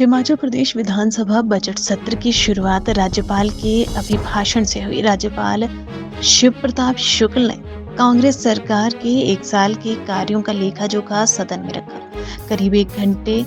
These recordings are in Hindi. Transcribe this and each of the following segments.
हिमाचल प्रदेश विधानसभा बजट सत्र की शुरुआत राज्यपाल के अभिभाषण से हुई। राज्यपाल शिव प्रताप शुक्ल ने कांग्रेस सरकार के 1 साल के कार्यों का लेखा जोखा सदन में रखा। करीब 1 घंटे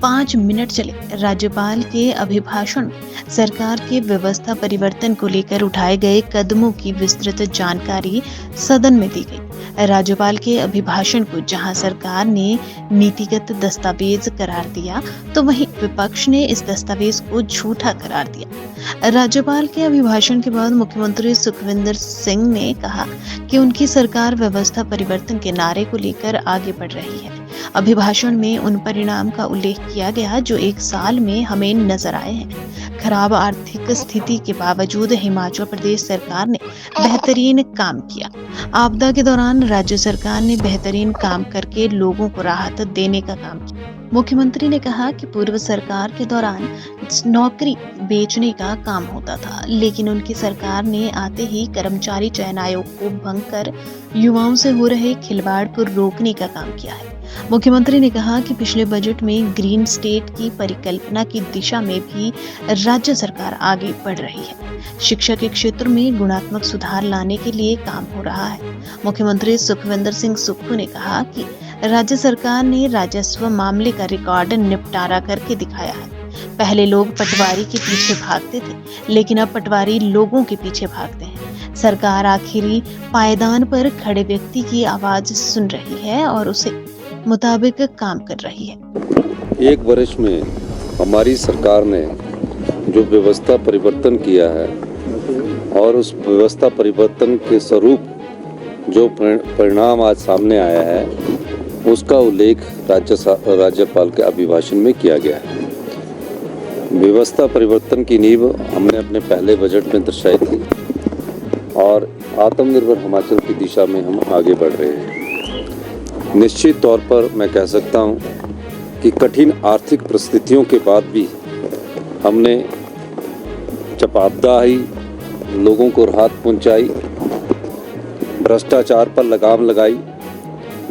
5 मिनट चले राज्यपाल के अभिभाषण में सरकार के व्यवस्था परिवर्तन को लेकर उठाए गए कदमों की विस्तृत जानकारी सदन में दी गई। राज्यपाल के अभिभाषण को जहां सरकार ने नीतिगत दस्तावेज करार दिया, तो वहीं विपक्ष ने इस दस्तावेज को झूठा करार दिया। राज्यपाल के अभिभाषण के बाद मुख्यमंत्री सुखविंदर सिंह ने कहा कि उनकी सरकार व्यवस्था परिवर्तन के नारे को लेकर आगे बढ़ रही है। अभिभाषण में उन परिणाम का उल्लेख किया गया जो 1 साल में हमें नजर आए हैं। खराब आर्थिक स्थिति के बावजूद हिमाचल प्रदेश सरकार ने बेहतरीन काम किया। आपदा के दौरान राज्य सरकार ने बेहतरीन काम करके लोगों को राहत देने का काम किया। मुख्यमंत्री ने कहा कि पूर्व सरकार के दौरान नौकरी बेचने का काम होता था, लेकिन उनकी सरकार ने आते ही कर्मचारी चयन आयोग को भंग कर युवाओं से हो रहे खिलवाड़ को रोकने का काम किया है। मुख्यमंत्री ने कहा कि पिछले बजट में ग्रीन स्टेट की परिकल्पना की दिशा में भी राज्य सरकार आगे बढ़ रही है। शिक्षा के क्षेत्र में गुणात्मक सुधार लाने के लिए काम हो रहा है। मुख्यमंत्री सुखविंदर सिंह सुक्खू ने कहा कि राज्य सरकार ने राजस्व मामले का रिकॉर्ड निपटारा करके दिखाया है। पहले लोग पटवारी के पीछे भागते थे, लेकिन अब पटवारी लोगों के पीछे भागते हैं। सरकार आखिरी पायदान पर खड़े व्यक्ति की आवाज सुन रही है और उसे मुताबिक काम कर रही है। 1 वर्ष में हमारी सरकार ने जो व्यवस्था परिवर्तन किया है और उस व्यवस्था परिवर्तन के स्वरूप जो परिणाम आज सामने आया है, उसका उल्लेख राज्यपाल के अभिभाषण में किया गया है। व्यवस्था परिवर्तन की नींव हमने अपने पहले बजट में दर्शाई थी और आत्मनिर्भर हिमाचल की दिशा में हम आगे बढ़ रहे हैं। निश्चित तौर पर मैं कह सकता हूं कि कठिन आर्थिक परिस्थितियों के बाद भी हमने जब आपदा आई, लोगों को राहत पहुंचाई, भ्रष्टाचार पर लगाम लगाई,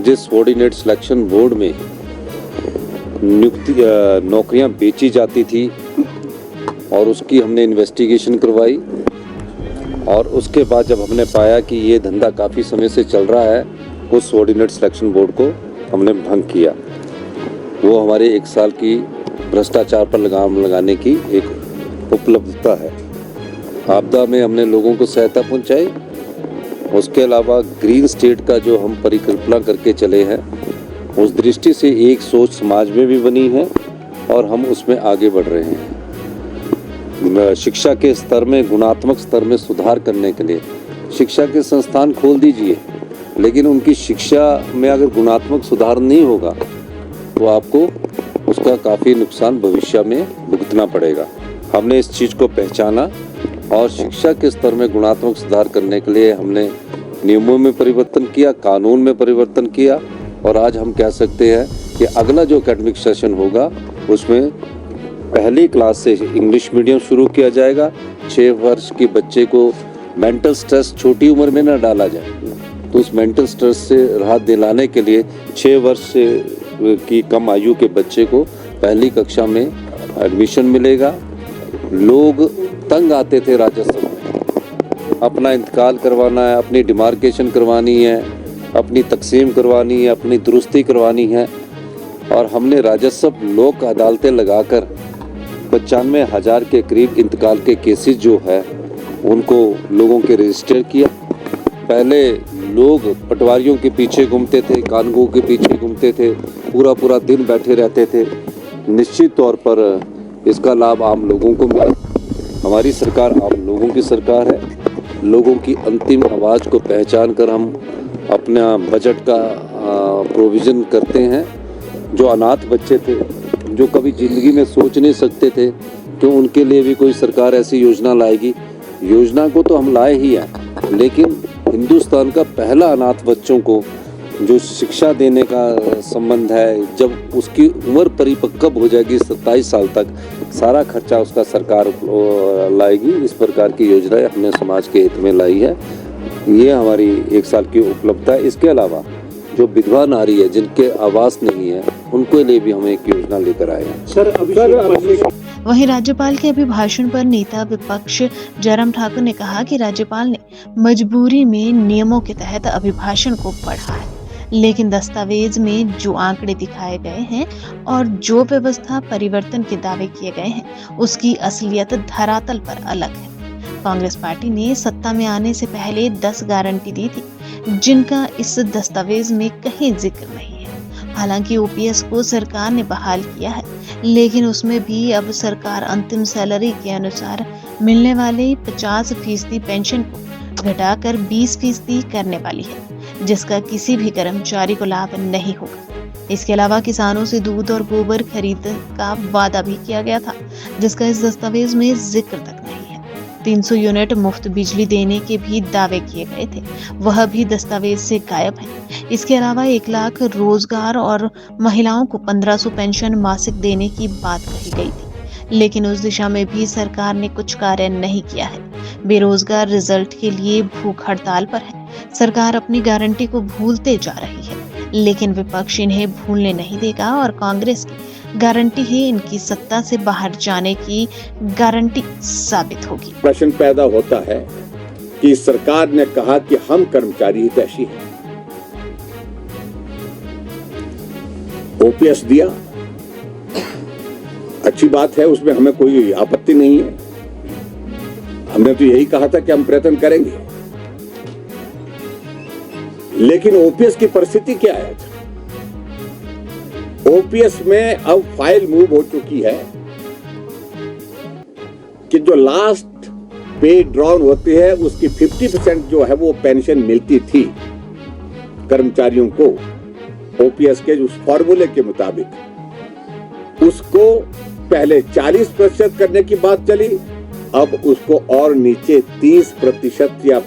जिस सबॉर्डिनेट सिलेक्शन बोर्ड में नौकरियां बेची जाती थी और उसकी हमने इन्वेस्टिगेशन करवाई, और उसके बाद जब हमने पाया कि ये धंधा काफ़ी समय से चल रहा है, उस सबॉर्डिनेट सिलेक्शन बोर्ड को हमने भंग किया। वो हमारे 1 साल की भ्रष्टाचार पर लगाम लगाने की एक उपलब्धता है। आपदा में हमने लोगों को सहायता पहुंचाई। उसके अलावा ग्रीन स्टेट का जो हम परिकल्पना करके चले हैं, उस दृष्टि से एक सोच समाज में भी बनी है और हम उसमें आगे बढ़ रहे हैं। शिक्षा के स्तर में, गुणात्मक स्तर में सुधार करने के लिए शिक्षा के संस्थान खोल दीजिए, लेकिन उनकी शिक्षा में अगर गुणात्मक सुधार नहीं होगा तो आपको उसका काफ़ी नुकसान भविष्य में भुगतना पड़ेगा। हमने इस चीज़ को पहचाना और शिक्षा के स्तर में गुणात्मक सुधार करने के लिए हमने नियमों में परिवर्तन किया, कानून में परिवर्तन किया, और आज हम कह सकते हैं कि अगला जो एकेडमिक सेशन होगा उसमें पहली क्लास से इंग्लिश मीडियम शुरू किया जाएगा। 6 वर्ष के बच्चे को मेंटल स्ट्रेस छोटी उम्र में न डाला जाए, तो उस मेंटल स्ट्रेस से राहत दिलाने के लिए 6 वर्ष से की कम आयु के बच्चे को पहली कक्षा में एडमिशन मिलेगा। लोग तंग आते थे राजस्व में, अपना इंतकाल करवाना है, अपनी डिमार्केशन करवानी है, अपनी तकसीम करवानी है, अपनी दुरुस्ती करवानी है, और हमने राजस्व लोक अदालतें लगाकर 95,000 के करीब इंतकाल के केसेस जो है उनको लोगों के रजिस्टर किया। पहले लोग पटवारियों के पीछे घूमते थे, कानूनों के पीछे घूमते थे, पूरा पूरा दिन बैठे रहते थे। निश्चित तौर पर इसका लाभ आम लोगों को मिला। हमारी सरकार आम लोगों की सरकार है। लोगों की अंतिम आवाज़ को पहचान कर हम अपना बजट का प्रोविज़न करते हैं। जो अनाथ बच्चे थे, जो कभी ज़िंदगी में सोच नहीं सकते थे कि उनके लिए भी कोई सरकार ऐसी योजना लाएगी, योजना को तो हम लाए ही हैं, लेकिन हिंदुस्तान का पहला अनाथ बच्चों को जो शिक्षा देने का संबंध है, जब उसकी उम्र परिपक्व हो जाएगी 27 साल तक, सारा खर्चा उसका सरकार लाएगी। इस प्रकार की योजना हमने समाज के हित में लाई है। ये हमारी 1 साल की उपलब्धता है। इसके अलावा जो विधवा नारी है, जिनके आवास नहीं है, उनके लिए भी हम एक योजना लेकर आए हैं। सर, वहीं राज्यपाल के अभिभाषण पर नेता विपक्ष जयराम ठाकुर ने कहा कि राज्यपाल ने मजबूरी में नियमों के तहत अभिभाषण को पढ़ा है, लेकिन दस्तावेज में जो आंकड़े दिखाए गए हैं और जो व्यवस्था परिवर्तन के दावे किए गए हैं, उसकी असलियत धरातल पर अलग है। कांग्रेस पार्टी ने सत्ता में आने से पहले 10 गारंटी दी थी, जिनका इस दस्तावेज में कहीं जिक्र नहीं है। हालांकि ओपीएस को सरकार ने बहाल किया है, लेकिन उसमें भी अब सरकार अंतिम सैलरी के अनुसार मिलने वाले 50% पेंशन को घटाकर 20% करने वाली है, जिसका किसी भी कर्मचारी को लाभ नहीं होगा। इसके अलावा किसानों से दूध और गोबर खरीद का वादा भी किया गया था, जिसका इस दस्तावेज में जिक्र तक नहीं है। 300 यूनिट मुफ्त बिजली देने के भी दावे किए गए थे, वह भी दस्तावेज से गायब है। इसके अलावा 1 लाख रोजगार और महिलाओं को 1500 पेंशन मासिक देने की बात कही गई थी, लेकिन उस दिशा में भी सरकार ने कुछ कार्य नहीं किया है। बेरोजगार रिजल्ट के लिए भूख हड़ताल पर है। सरकार अपनी गारंटी को भूलते जा रही है, लेकिन विपक्ष इन्हें भूलने नहीं देगा और कांग्रेस की गारंटी ही इनकी सत्ता से बाहर जाने की गारंटी साबित होगी। प्रश्न पैदा होता है कि सरकार ने कहा कि हम कर्मचारी हितैषी हैं, ओपीएस दिया, अच्छी बात है, उसमें हमें कोई आपत्ति नहीं है। हमने तो यही कहा था कि हम प्रयत्न करेंगे, लेकिन ओपीएस की परिस्थिति क्या है? ओपीएस में अब फाइल मूव हो चुकी है कि जो लास्ट पे ड्रॉन होती है उसकी 50% जो है वो पेंशन मिलती थी कर्मचारियों को ओपीएस के उस फॉर्मूले के मुताबिक, उसको पहले 40% करने की बात चली, अब उसको और नीचे 30% या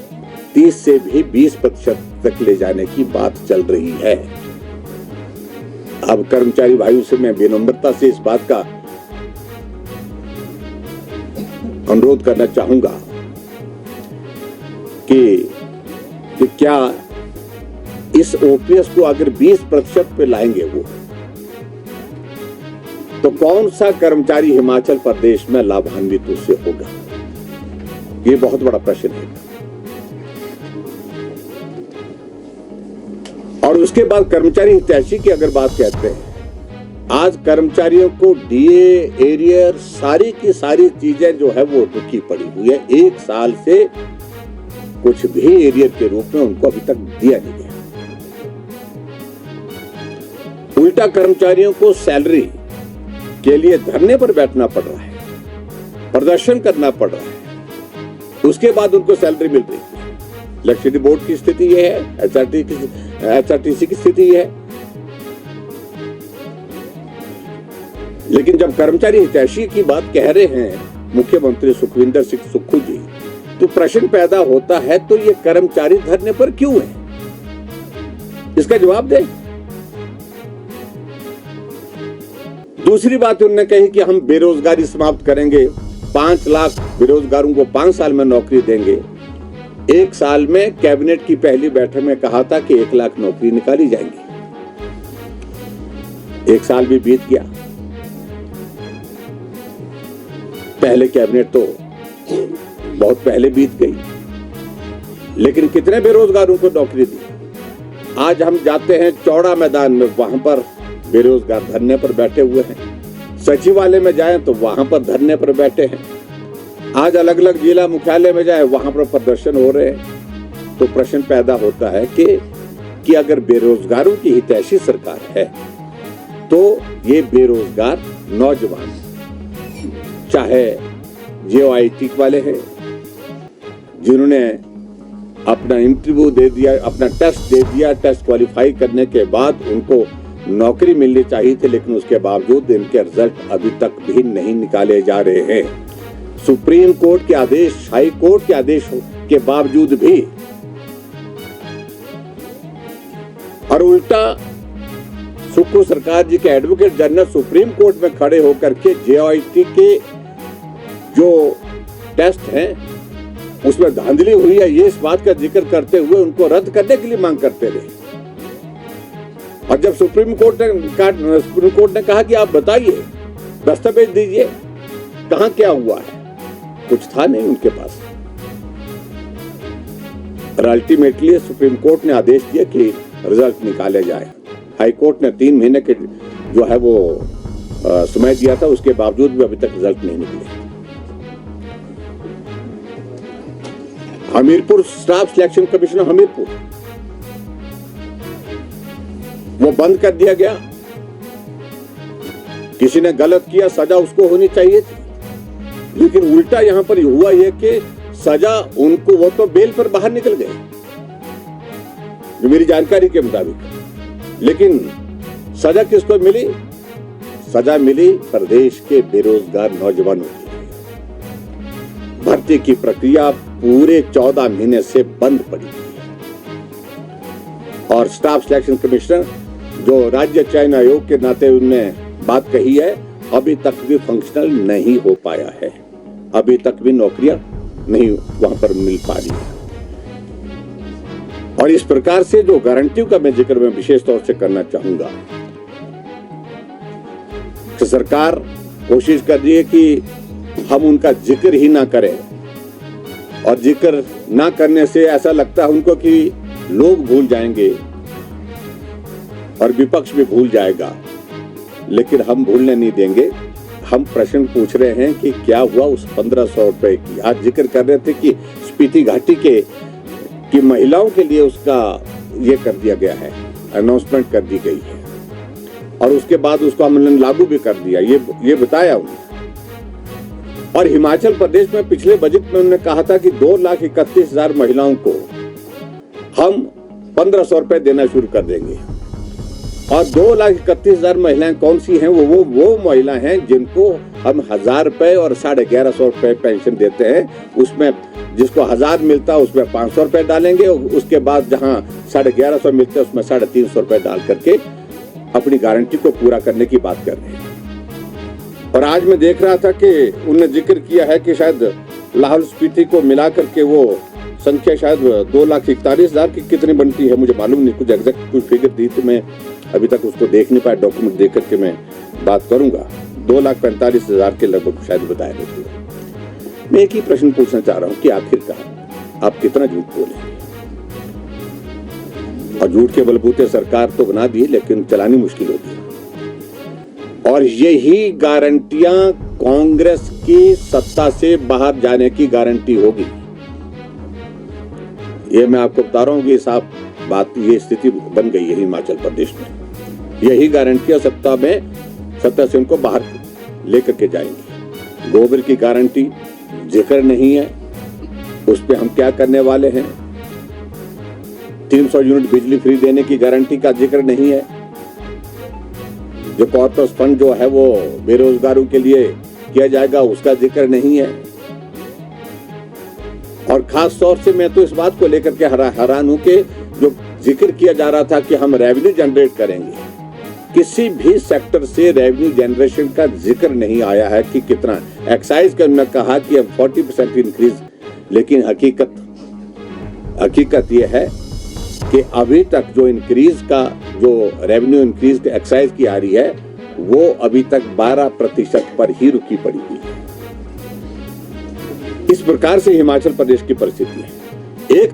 30 से भी 20% तक ले जाने की बात चल रही है। अब कर्मचारी भाइयों से मैं विनम्रता से इस बात का अनुरोध करना चाहूंगा कि क्या इस ओपीएस को अगर 20% पे लाएंगे वो, तो कौन सा कर्मचारी हिमाचल प्रदेश में लाभान्वित उससे होगा? ये बहुत बड़ा प्रश्न है। और उसके बाद कर्मचारी हितैषी की अगर बात कहते हैं, आज कर्मचारियों को डीए, एरियर, सारी की सारी चीजें जो है वो रुकी पड़ी हुई है। 1 साल से कुछ भी एरियर के रूप में उनको अभी तक दिया नहीं गया। उल्टा कर्मचारियों को सैलरी के लिए धरने पर बैठना पड़ रहा है, प्रदर्शन करना पड़ रहा है, उसके बाद उनको सैलरी मिल रही है। इलेक्ट्रिसिटी बोर्ड की स्थिति यह है, एचआरटीसी की स्थिति यह है। लेकिन जब कर्मचारी हितैषी की बात कह रहे हैं मुख्यमंत्री सुखविंदर सिंह सुक्खू जी, तो प्रश्न पैदा होता है, तो ये कर्मचारी धरने पर क्यों है? इसका जवाब दें। दूसरी बात उन्होंने कही कि हम बेरोजगारी समाप्त करेंगे, 5 लाख बेरोजगारों को 5 साल में नौकरी देंगे। 1 साल में कैबिनेट की पहली बैठक में कहा था कि 1 लाख नौकरी निकाली जाएंगी। 1 साल भी बीत गया, पहले कैबिनेट तो बहुत पहले बीत गई, लेकिन कितने बेरोजगारों को नौकरी दी? आज हम जाते हैं चौड़ा मैदान में, वहां पर बेरोजगार धरने पर बैठे हुए हैं। सचिवालय में जाएं तो वहां पर धरने पर बैठे हैं। आज अलग अलग जिला मुख्यालय में जाएं, वहां पर प्रदर्शन हो रहे हैं। तो प्रश्न पैदा होता है कि अगर बेरोजगारों की हितैषी सरकार है, तो ये बेरोजगार नौजवान, चाहे जेओआईटी वाले हैं जिन्होंने अपना इंटरव्यू दे दिया, अपना टेस्ट दे दिया, टेस्ट क्वालिफाई करने के बाद उनको नौकरी मिलनी चाहिए थी, लेकिन उसके बावजूद इनके रिजल्ट अभी तक भी नहीं निकाले जा रहे हैं। सुप्रीम कोर्ट के आदेश, हाई कोर्ट के आदेश के बावजूद भी, और उल्टा सुक्खू सरकार जी के एडवोकेट जनरल सुप्रीम कोर्ट में खड़े होकर के जेओआईटी के जो टेस्ट हैं उसमें धांधली हुई है, ये इस बात का जिक्र करते हुए उनको रद्द करने के लिए मांग करते रहे। और जब सुप्रीम कोर्ट ने कहा कि आप बताइए, दस्तावेज दीजिए, कहां क्या हुआ है, कुछ था नहीं उनके पास। और अल्टीमेटली सुप्रीम कोर्ट ने आदेश दिया कि रिजल्ट निकाले जाए। हाई कोर्ट ने 3 महीने के जो है वो समय दिया था, उसके बावजूद भी अभी तक रिजल्ट नहीं निकले। Hamirpur staff selection commission Hamirpur, वो बंद कर दिया गया। किसी ने गलत किया, सजा उसको होनी चाहिए थी, लेकिन उल्टा यहां पर हुआ यह कि सजा उनको, वो तो बेल पर बाहर निकल गए जो मेरी जानकारी के मुताबिक, लेकिन सजा किसको मिली? सजा मिली प्रदेश के बेरोजगार नौजवानों की। भर्ती की प्रक्रिया पूरे 14 महीने से बंद पड़ी और स्टाफ सिलेक्शन कमिश्नर जो राज्य चयन आयोग के नाते उनने बात कही है, अभी तक भी फंक्शनल नहीं हो पाया है, अभी तक भी नौकरियां नहीं वहां पर मिल पा रही है। और इस प्रकार से जो गारंटियों का मैं जिक्र मैं विशेष तौर से करना चाहूंगा कि सरकार कोशिश कर रही है कि हम उनका जिक्र ही ना करें, और जिक्र ना करने से ऐसा लगता है उनको कि लोग भूल जाएंगे और विपक्ष भी भूल जाएगा, लेकिन हम भूलने नहीं देंगे। हम प्रश्न पूछ रहे हैं कि क्या हुआ उस 1500 रुपए की। आज जिक्र कर रहे थे कि स्पीति घाटी की महिलाओं के लिए उसका ये कर दिया गया है, अनाउंसमेंट कर दी गई है, और उसके बाद उसको हमने लागू भी कर दिया, ये बताया उन्होंने। और हिमाचल प्रदेश में पिछले बजट में उन्होंने कहा था कि 2,31,000 महिलाओं को हम 1,500 रुपए देना शुरू कर देंगे। और 2,31,000 महिलाएं कौन सी हैं? वो महिला हैं जिनको हम 1,000 रुपए और 1,150 रुपए पेंशन देते हैं। उसमें जिसको 1,000 मिलता है उसमें 500 रुपए डालेंगे, उसके बाद जहां 1,150 मिलते हैं उसमें 350 रुपए डाल करके अपनी गारंटी को पूरा करने की बात कर रहे हैं। और आज मैं देख रहा था कि उन्होंने जिक्र किया है कि शायद लाहौल स्पीति को मिला करके वो संख्या शायद 2,41,000 की कितनी बनती है, मुझे मालूम नहीं, कुछ एग्जैक्ट कुछ फिगर दी तो मैं अभी तक उसको देख नहीं पाया। डॉक्यूमेंट देख करके मैं बात करूंगा। 2,45,000 के लगभग शायद बताया गया। मैं एक ही प्रश्न पूछना चाह रहा हूं कि आखिरकार आप कितना झूठ बोलेंगे? और झूठ के बलबूते सरकार तो बना दी, लेकिन चलानी मुश्किल होगी। और यही गारंटियां कांग्रेस की सत्ता से बाहर जाने की गारंटी होगी। ये मैं आपको बता रहा हूं कि साफ बात, ये स्थिति बन गई है हिमाचल प्रदेश में। यही गारंटियां सत्ता से उनको बाहर लेकर के जाएंगी। गोबर की गारंटी जिक्र नहीं है, उस पे हम क्या करने वाले हैं। 300 यूनिट बिजली फ्री देने की गारंटी का जिक्र नहीं है। जो कॉर्पस फंड जो है वो बेरोजगारों के लिए किया जाएगा, उसका जिक्र नहीं है। और खास तौर से मैं तो इस बात को लेकर के हैरान हूं कि जो जिक्र किया जा रहा था कि हम रेवेन्यू जनरेट करेंगे, किसी भी सेक्टर से रेवेन्यू जनरेशन का जिक्र नहीं आया है कि कितना। एक्साइज का उन्होंने कहा कि अब 40% इंक्रीज, लेकिन हकीकत यह है कि अभी तक जो इंक्रीज का जो रेवेन्यू इंक्रीज एक्साइज की आ रही है वो अभी तक 12% पर ही रुकी पड़ी हुई है। इस प्रकार से हिमाचल प्रदेश की परिस्थिति है। एक